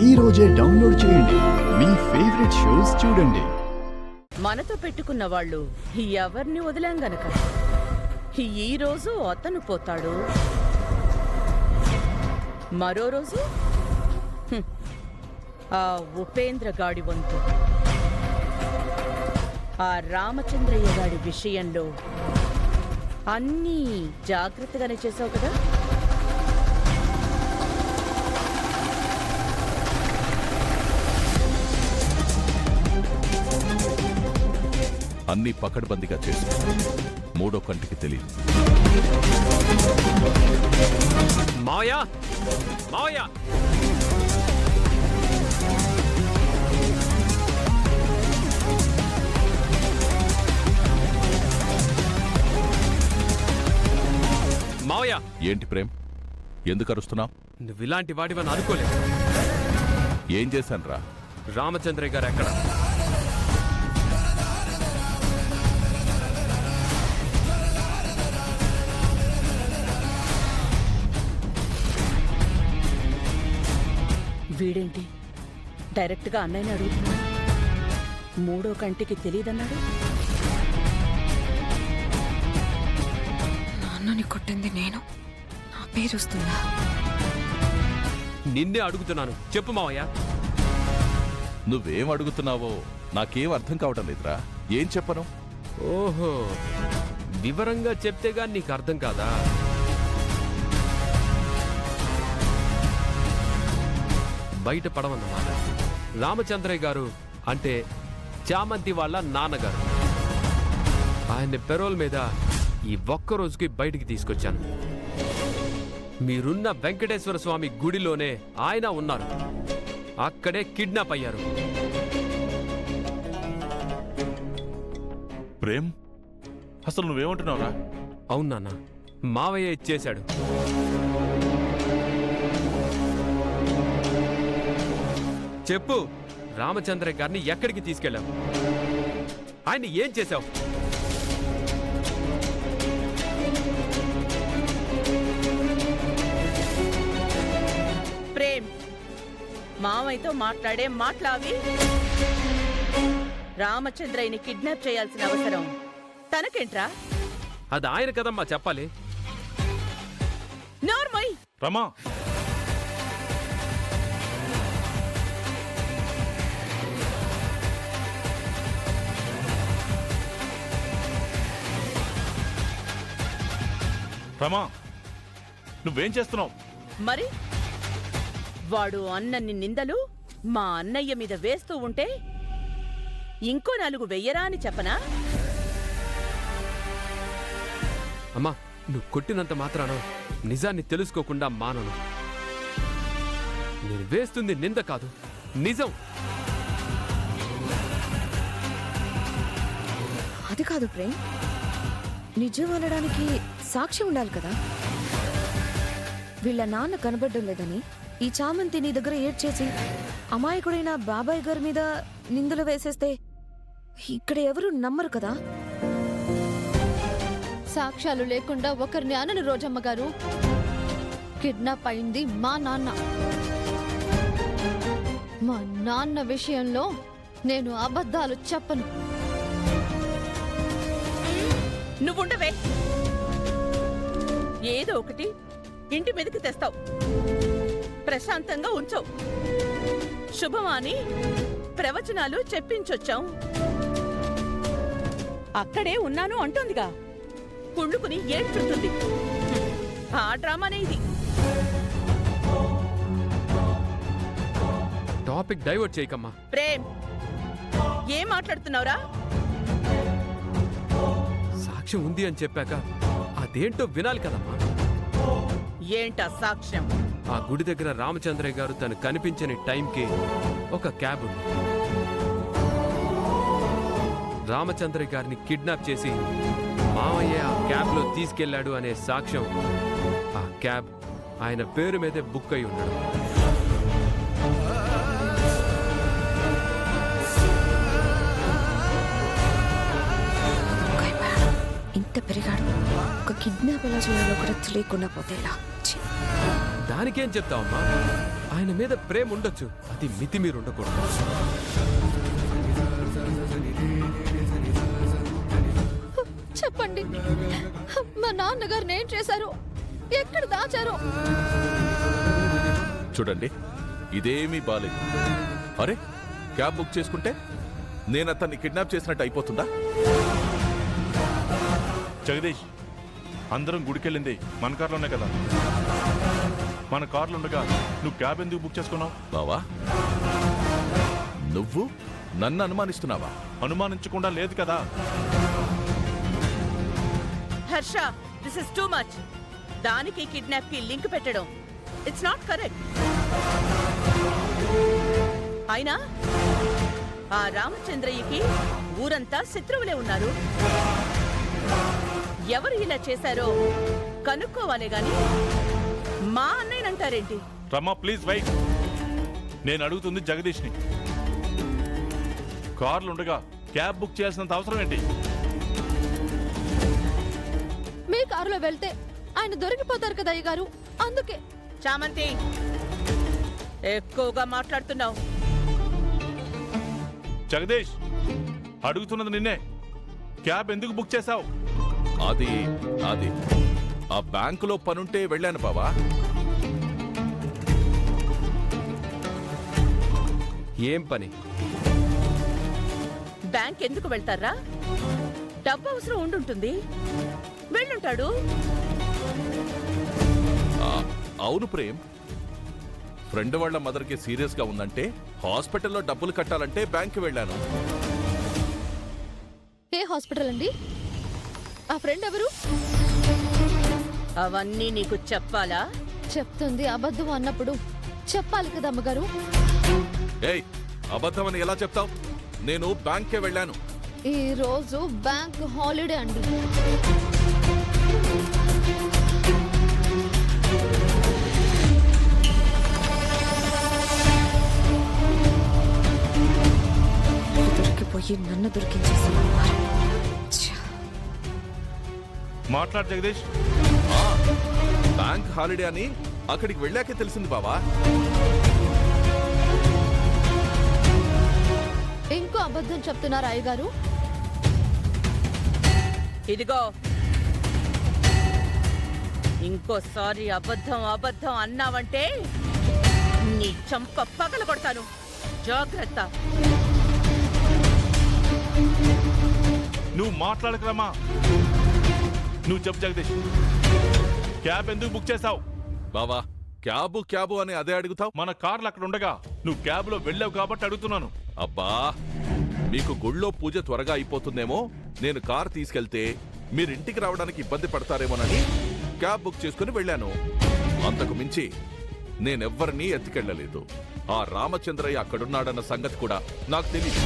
ఈ రోజే డౌన్లోడ్ చేయండి. మీ ఫేవరెట్ షోస్ చూడండి. మనతో పెట్టుకున్న వాళ్ళు ఎవరిని వదిలాం గనక ఈ రోజు అతను పోతాడు, మరో రోజు ఆ ఉపేంద్ర గాడి వంతు. ఆ రామచంద్రయ్య గాడి విషయంలో అన్నీ జాగ్రత్తగానే చేసావు కదా? అన్నీ పకడ్బందీగా చేసి మూడో కంటికి తెలియదు. మావయ్య, మావయ్య, మావయ్య. ఏంటి ప్రేమ్, ఎందుకు అరుస్తున్నావు? నువ్వు ఇలాంటి వాడివని అనుకోలేదు. ఏం చేశాను రా? రామచంద్రయ్య గారు ఎక్కడ? వీడేంటి డైరెక్ట్గా అన్నయ్యని అడుగుతున్నాడు? మూడో కంటికి తెలియదన్నాడు. నాన్నని కొట్టింది నేను, నా పేరు వస్తుందా? నిన్నే అడుగుతున్నాను, చెప్పు మావయ్య. నువ్వేం అడుగుతున్నావో నాకేం అర్థం కావటం లేదురా. ఏం చెప్పను? ఓహో, వివరంగా చెప్తేగా నీకు అర్థం కాదా? బయట పడవన్నమాట. రామచంద్రయ్య గారు అంటే చామంతి వాళ్ళ నాన్నగారు. ఆయన్ని పెరోల్ మీద ఈ ఒక్క రోజుకి బయటికి తీసుకొచ్చాను. మీరున్న వెంకటేశ్వర స్వామి గుడిలోనే ఆయన ఉన్నారు. అక్కడే కిడ్నాప్ అయ్యారు. ప్రేమ్, అసలు నువ్వేమంటున్నావురా? అవును నాన్న, మావయ్య ఇచ్చేశాడు. చెప్పు, రామచంద్రయ్య గారిని ఎక్కడికి తీసుకెళ్ళావు? ఆయన ఏం చేశావు? ప్రేమ్, మావయ్యతో మాట్లాడే మాట్లావి. రామచంద్రయ్యని కిడ్నాప్ చేయాల్సిన అవసరం తనకేంట్రా? అది ఆయన కదమ్మా చెప్పాలి. నోర్మోయ్. రమా, రమా, నువ్వేం చేస్తున్నావు? మరి వాడు అన్నన్ని నిందలు మా అన్నయ్య మీద వేస్తూ ఉంటే ఇంకో 4 వెయ్యరా అని చెప్పనా? అమ్మా, నువ్వు కొట్టినంత మాత్రాన నిజాన్ని తెలుసుకోకుండా మానను. నేను వేస్తుంది నింద కాదు, నిజం. అది కాదు ప్రేమ్, నిజం అనడానికి సాక్షి ఉండాలి కదా. వీళ్ళ నాన్న కనబడ్డం లేదని ఈ చామంతి నీ దగ్గర ఏడ్చేసి అమాయకుడైన బాబాయ్ గారి మీద నిందలు వేసేస్తే ఇక్కడ ఎవరు నమ్మరు కదా. సాక్ష్యాలు లేకుండా ఒకరిని అనను రోజమ్మ గారు. కిడ్నాప్ అయింది మా నాన్న. మా నాన్న విషయంలో నేను అబద్ధాలు చెప్పను. నువ్వుండవే, ఏదో ఒకటి ఇంటి మీదకి తెస్తావు. ప్రశాంతంగా ఉంచవు. శుభమాని ప్రవచనాలు చెప్పించొచ్చాం. అక్కడే ఉన్నాను అంటోందిగా, కుళ్ళుకుని ఏడ్చుంటుంది. ఆ డ్రామానే ఇది. Topic divert చేయకమ్మా. ప్రేమ్, ఏం మాట్లాడుతున్నావురా? సాక్ష్యం ఉంది అని చెప్పాక అదేంటో వినాలి కదమ్మా. ఏంటా సాక్ష్యం? ఆ గుడి దగ్గర రామచంద్రయ్య గారు తను కనిపించని టైంకి ఒక క్యాబ్ ఉంది. రామచంద్రయ్య గారిని కిడ్నాప్ చేసి మావయ్య ఆ క్యాబ్లో తీసుకెళ్లాడు అనే సాక్ష్యం ఆ క్యాబ్ ఆయన పేరు మీదే బుక్ అయి ఉన్నాడు. ఇంత పెరిగాడు, ఒక కిడ్నాప్ ఎలా చేయాలో కూడా తెలియకుండా పోతే ఎలా? దానికేం చెప్తావమ్మా? ఆయన మీద ప్రేమ ఉండొచ్చు, అది మితి మీరు ఉండకూడదు. చెప్పండి, మా నాన్నగారిని ఏం చేశారు? ఎక్కడ దాచారు? చూడండి, ఇదేమీ బాలేదు. అరే, క్యాబ్ బుక్ చేసుకుంటే నేను అతన్ని కిడ్నాప్ చేసినట్టు అయిపోతుందా? జగదీష్, అందరం గుడికెళ్ళింది మన కార్లోనే కదా. మన కార్లు ఉండగా నువ్వు క్యాబ్ ఎందుకు బుక్ చేసుకున్నావు? బావా, నువ్వు నన్ను అనుమానిస్తున్నావా? అనుమానించకుండా లేదు కదా. Harsha, this is too much. దానికి కిడ్నాప్ కి లింక్ పెట్టడం ఇట్స్ నాట్ కరెక్ట్. అయినా ఆ రామచంద్రయ్యకి ఊరంతా శత్రువులే ఉన్నారు. ఎవరు ఇలా చేశారో కనుక్కోవాలే గాని మా అన్నయ్యనంటారేంటి? రమా, ప్లీజ్ వెయిట్. నేను అడుగుతుంది జగదీష్ని. కార్లు ఉండగా క్యాబ్ బుక్ చేయాల్సినంత అవసరం ఏంటి? మీ కారులో వెళ్తే ఆయన దొరికిపోతారు కదా అయ్యగారు, అందుకే. చామంతి, ఎక్కువగా మాట్లాడుతున్నావు. జగదీష్, అడుగుతున్నది నిన్నే. క్యాబ్ ఎందుకు బుక్ చేశావు? అది అది ఆ బ్యాంకులో పనుంటే వెళ్ళాను బావా. ఏం పని? బ్యాంక్ ఎందుకు వెళ్తారా? డబ్బు అవసరం ఉండుంటుంది, వెళ్ళుంటాడు. అవును ప్రేమ్, ఫ్రెండ్ వాళ్ళ మదర్కి సీరియస్ గా ఉందంటే హాస్పిటల్లో డబ్బులు కట్టాలంటే బ్యాంక్ వెళ్ళాను. ఏ హాస్పిటల్ అండి? ఆ ఫ్రెండ్ ఎవరు? అవన్నీ నీకు చెప్పాలా? చెప్తుంది అబద్ధం అన్నప్పుడు చెప్పాలి కదా అమ్మగారు. ఏయ్, అబద్ధమని ఎలా చెప్తావు? నేను బ్యాంక్కే వెళ్ళాను. ఈ రోజు బ్యాంక్ హాలిడే అండి. దొరికిపోయి నన్ను దొరికించేసి మాట్లాడు జగదీష్. బ్యాంక్ హాలిడే అని అక్కడికి వెళ్ళాకే తెలిసింది బావా. ఇంకో అబద్ధం చెప్తున్నారు అయ్యగారు. ఇదిగో, ఇంకోసారి అబద్ధం అబద్ధం అన్నావంటే నీ చంప పగల కొడతాను. జాగ్రత్త. నువ్వు మాట్లాడకరమ్మా. నువ్వు చెప్పు జగదీష్, క్యాబ్ ఎందుకు బుక్ చేశావు? బావా, క్యాబు అని అదే అడుగుతావు? మన కార్లు అక్కడ ఉండగా నువ్వు క్యాబ్ లో వెళ్ళావు కాబట్టి అడుగుతున్నాను. అబ్బా, మీకు గుళ్ళో పూజ త్వరగా అయిపోతుందేమో, నేను కార్ తీసుకెళ్తే మీరింటికి రావడానికి ఇబ్బంది పడతారేమోనని క్యాబ్ బుక్ చేసుకుని వెళ్ళాను. అంతకు మించి నేనెవ్వరినీ ఎత్తుకెళ్ళలేదు. ఆ రామచంద్రయ్య అక్కడున్నాడన్న సంగతి కూడా నాకు తెలియదు.